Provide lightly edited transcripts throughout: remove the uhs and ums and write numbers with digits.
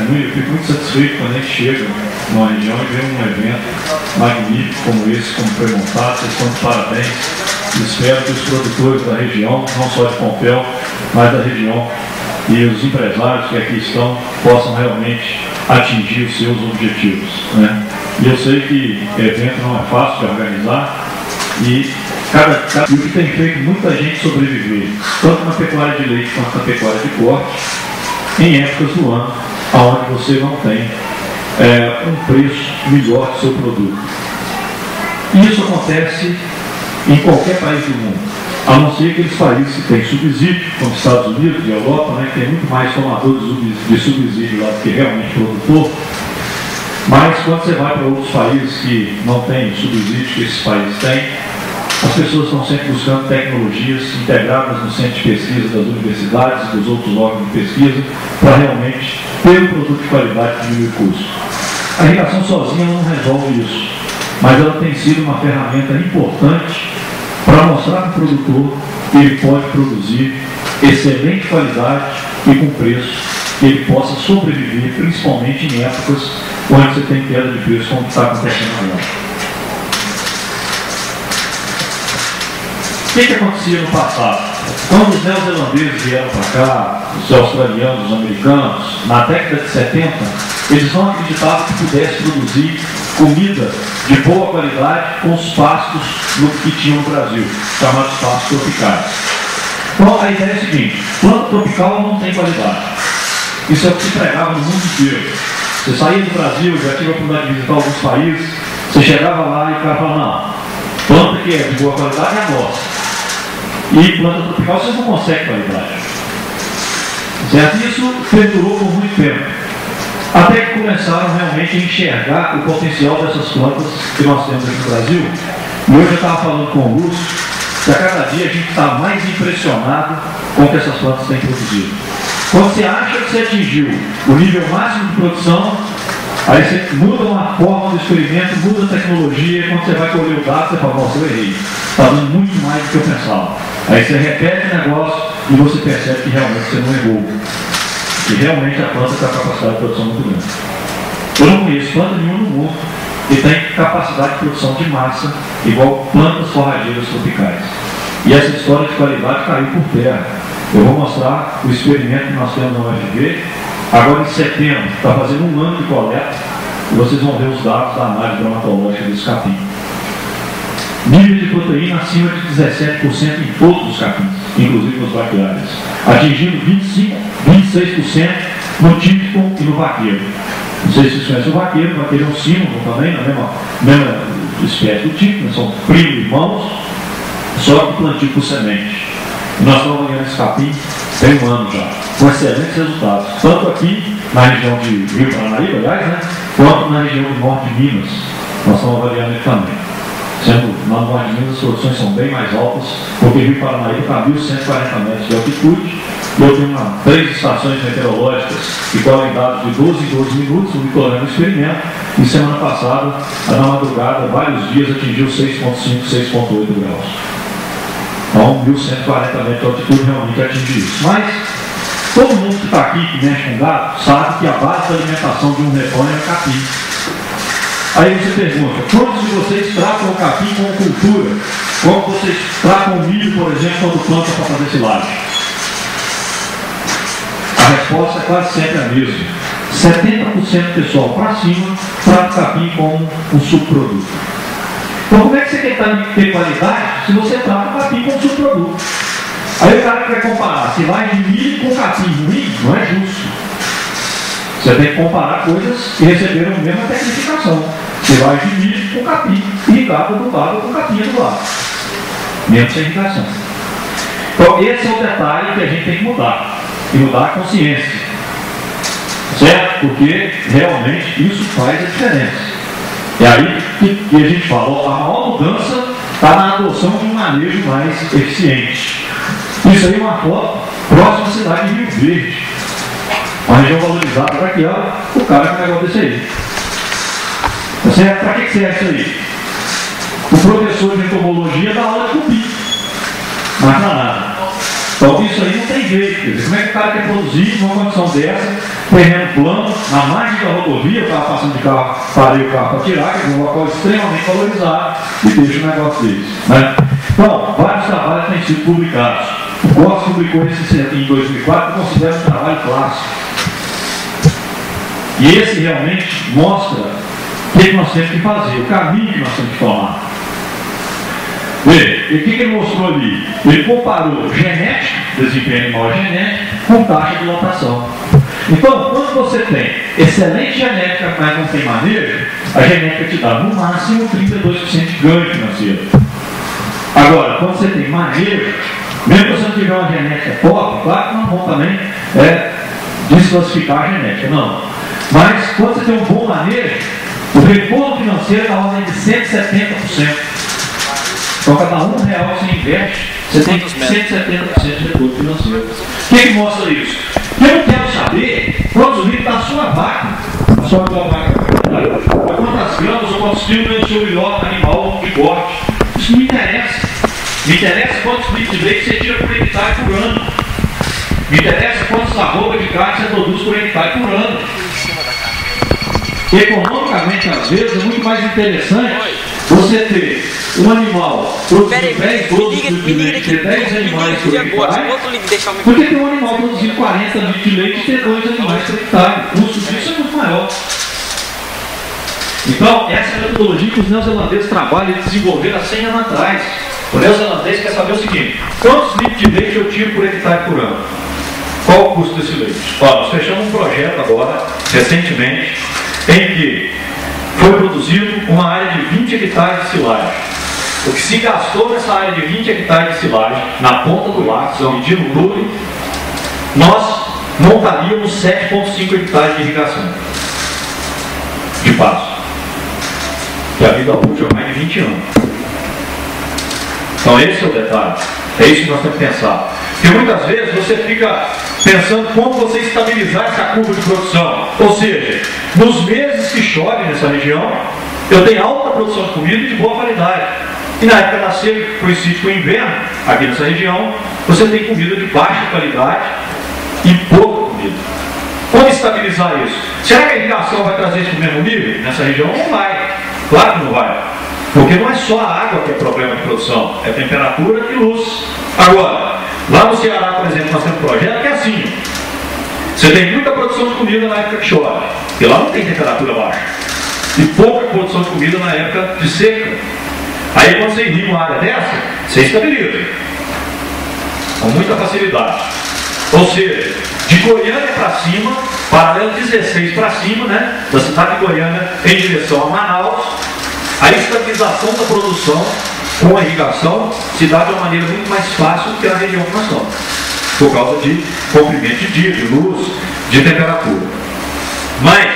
Eu fico muito satisfeito quando a gente chega numa região e vê um evento magnífico como esse, como foi montado. Vocês estão de parabéns. Espero que os produtores da região, não só de Pompéu, mas da região, e os empresários que aqui estão possam realmente atingir os seus objetivos, né? E eu sei que evento não é fácil de organizar e o que tem feito muita gente sobreviver, tanto na pecuária de leite quanto na pecuária de corte, em épocas do ano onde você não tem um preço melhor do seu produto. Isso acontece em qualquer país do mundo, a não ser aqueles países que têm subsídio, como os Estados Unidos e a Europa, né, que tem muito mais tomador de subsídio lá do que realmente produtor. Mas quando você vai para outros países que não têm o subsídio que esses países têm, as pessoas estão sempre buscando tecnologias integradas no centro de pesquisa das universidades e dos outros órgãos de pesquisa para realmente ter um produto de qualidade que diminui o custo. A irrigação sozinha não resolve isso, mas ela tem sido uma ferramenta importante para mostrar para o produtor que ele pode produzir excelente qualidade e com preço que ele possa sobreviver, principalmente em épocas onde você tem queda de preço, como está acontecendo agora. O que acontecia no passado? Quando os neozelandeses vieram para cá, os australianos, os americanos, na década de 70, eles não acreditavam que pudesse produzir comida de boa qualidade com os pastos que tinham no Brasil, chamados pastos tropicais. Então, a ideia é a seguinte: planta tropical não tem qualidade. Isso é o que se pregava no mundo inteiro. Você saía do Brasil, já tive a oportunidade de visitar alguns países, você chegava lá e o cara falava: não, planta que é de boa qualidade é a nossa. E planta tropical vocês não conseguem qualidade. Certo? Isso perdurou por muito tempo. Até que começaram realmente a enxergar o potencial dessas plantas que nós temos aqui no Brasil. E hoje eu estava falando com o Lúcio que a cada dia a gente está mais impressionado com o que essas plantas têm produzido. Quando você acha que você atingiu o nível máximo de produção, aí você muda uma forma do experimento, muda a tecnologia, e quando você vai colher o dado, você fala: nossa, eu errei. Está dando muito mais do que eu pensava. Aí você repete o negócio e você percebe que realmente você não errou. Que realmente a planta tem a capacidade de produção muito grande. Eu não conheço planta nenhuma no mundo que tem capacidade de produção de massa igual plantas forrageiras tropicais. E essa história de qualidade caiu por terra. Eu vou mostrar o experimento que nós temos na UFV. Agora em setembro, está fazendo um ano de coleta, e vocês vão ver os dados da análise bromatológica desse capim. Nível de proteína acima de 17% em todos os capins, inclusive nos braquiários, atingindo 26% no típico e no vaqueiro. Não sei se vocês conhecem o vaqueiro é um símbolo também, na mesma espécie do típico, são primos e irmãos, só que plantio por semente. E nós estamos avaliando esse capim tem um ano já, com excelentes resultados, tanto aqui na região de Rio Paranaíba, aliás, né, quanto na região do norte de Minas. Nós estamos avaliando ele também. Sendo na norte de Minas as produções são bem mais altas, porque Rio Paranaíba está a 1.140 metros de altitude, e eu tenho 3 estações meteorológicas que colhem dados de 12 em 12 minutos, monitorando o experimento, e semana passada, na madrugada, vários dias atingiu 6,5, 6,8 graus. Então, 1.140 metros de altitude realmente atinge isso. Mas, todo mundo que está aqui, que mexe com gado, sabe que a base da alimentação de um rebanho é o capim. Aí você pergunta: quantos de vocês tratam o capim como cultura? Como vocês tratam o milho, por exemplo, quando planta para fazer silagem? A resposta é quase sempre a mesma. 70% do pessoal para cima trata o capim como um subproduto. Então, como é que você quer ter qualidade se você trata o capim como subproduto? Aí o cara que vai comparar silagem de milho com capim ruim, não é justo. Você tem que comparar coisas que receberam a mesma tecnificação. Silagem de milho com capim, irrigado do lado com capim do lado. Menos irrigação. Então, esse é o detalhe que a gente tem que mudar. E mudar a consciência. Certo? Porque realmente isso faz a diferença. É aí que a gente fala: a maior mudança está na adoção de um manejo mais eficiente. Isso aí é uma foto próxima à cidade de Rio Verde. Uma região valorizada para criar o cara com um negócio desse aí. Para que serve isso aí? O professor de entomologia dá aula de cupim. Mas não dá nada. Então isso aí não tem jeito. Como é que o cara quer produzir numa condição dessa, terreno plano, na margem da rodovia, eu estava passando de carro, parei o carro para tirar, que é um local extremamente valorizado, e deixo o negócio deles. Né? Então, vários trabalhos têm sido publicados. O COS publicou esse em 2004, que eu considero um trabalho clássico. E esse realmente mostra o que nós temos que fazer, o caminho que nós temos que tomar. E o que ele mostrou ali? Ele comparou genética, desempenho animal genético, com taxa de lotação. Então, quando você tem excelente genética, mas não tem manejo, a genética te dá no máximo 32% de ganho financeiro. Agora, quando você tem manejo, mesmo que você não tiver uma genética top, claro que não é bom também desclassificar a genética, não. Mas quando você tem um bom manejo, o retorno financeiro é na ordem de 170%. Então, cada R$1 que você investe, você tem 170% de retorno financeiro. O que mostra isso? Eu quero saber quantos litros da sua vaca, a sua vaca, quantas gramas ou quantos quilos vem o seu melhor animal de corte. Isso não me interessa. Me interessa quantos litros de leite você tira por hectare por ano. Me interessa quantos arroba de carne você produz por hectare por ano. Economicamente, às vezes, é muito mais interessante você ter um animal produzindo 10, 12 litros de leite, ter 10 animais por hectare, porque tem um animal produzindo 40 litros de leite e ter 2 animais por hectare. O custo disso é muito maior. Então, essa é a metodologia que os neozelandeses trabalham e desenvolveram há 100 anos atrás. O neozelandês quer saber o seguinte: quantos litros de leite eu tiro por hectare por ano? Qual o custo desse leite? Ó, nós fechamos um projeto agora, recentemente, em que foi produzido uma área de 20 hectares de silagem. O que se gastou nessa área de 20 hectares de silagem, na ponta do lago, medindo tudo, nós montaríamos 7,5 hectares de irrigação de pasto. Que a vida útil é mais de 20 anos. Então esse é o detalhe. É isso que nós temos que pensar. Porque muitas vezes você fica pensando como você estabilizar essa curva de produção. Ou seja, nos meses que chove nessa região, eu tenho alta produção de comida e de boa qualidade. E na época da seca, que coincide com o inverno, aqui nessa região, você tem comida de baixa qualidade e pouca comida. Como estabilizar isso? Será que a irrigação vai trazer isso para o mesmo nível? Nessa região não vai. Claro que não vai. Porque não é só a água que é problema de produção, é temperatura e luz. Agora, lá no Ceará, por exemplo, nós temos um projeto que é assim. Você tem muita produção de comida na época que chove, e lá não tem temperatura baixa. E pouca produção de comida na época de seca. Aí quando você irriga uma área dessa, você estabiliza. Com muita facilidade. Ou seja, de Goiânia para cima, paralelo 16 para cima, né? Da cidade de Goiânia em direção a Manaus, a estabilização da produção com a irrigação se dá de uma maneira muito mais fácil do que na região que nós estamos, por causa de comprimento de dia, de luz, de temperatura. Mas,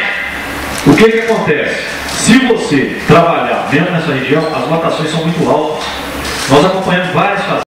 o que acontece? Se você trabalhar dentro dessa região, as lotações são muito altas. Nós acompanhamos várias fazendas.